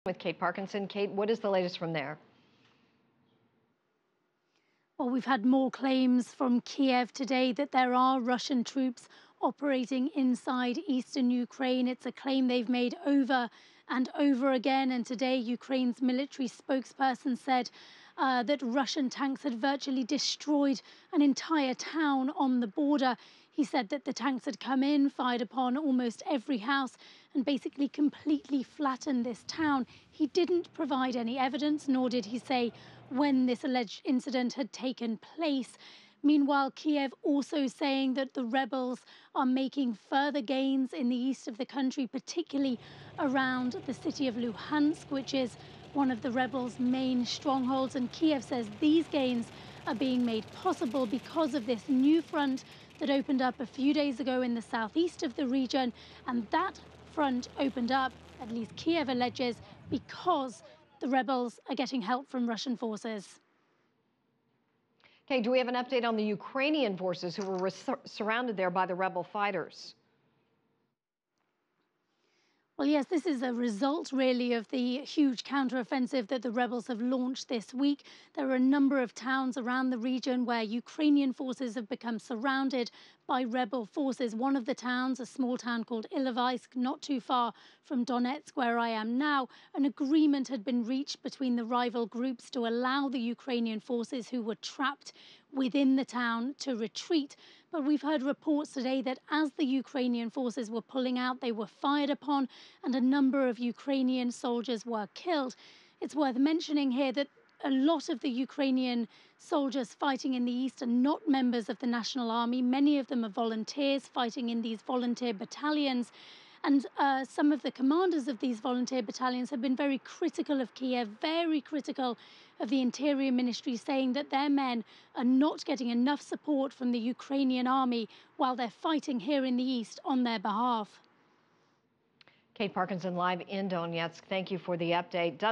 With Kate Parkinson. Kate, what is the latest from there? Well, we've had more claims from Kiev today that there are Russian troops operating inside eastern Ukraine. It's a claim they've made over and over again. And today, Ukraine's military spokesperson said that Russian tanks had virtually destroyed an entire town on the border. He said that the tanks had come in, fired upon almost every house, and basically completely flattened this town. He didn't provide any evidence, nor did he say when this alleged incident had taken place. Meanwhile, Kiev also saying that the rebels are making further gains in the east of the country, particularly around the city of Luhansk, which is one of the rebels' main strongholds. And Kiev says these gains are being made possible because of this new front that opened up a few days ago in the southeast of the region. And that front opened up, at least Kiev alleges, because the rebels are getting help from Russian forces. Okay, do we have an update on the Ukrainian forces who were surrounded there by the rebel fighters? Well, yes, this is a result, really, of the huge counteroffensive that the rebels have launched this week. There are a number of towns around the region where Ukrainian forces have become surrounded by rebel forces. One of the towns, a small town called Ilovaisk, not too far from Donetsk, where I am now, an agreement had been reached between the rival groups to allow the Ukrainian forces who were trapped within the town to retreat. But we've heard reports today that as the Ukrainian forces were pulling out, they were fired upon and a number of Ukrainian soldiers were killed. It's worth mentioning here that a lot of the Ukrainian soldiers fighting in the east are not members of the National Army. Many of them are volunteers fighting in these volunteer battalions. And some of the commanders of these volunteer battalions have been very critical of Kiev, very critical of the Interior Ministry, saying that their men are not getting enough support from the Ukrainian army while they're fighting here in the east on their behalf. Kate Parkinson live in Donetsk. Thank you for the update.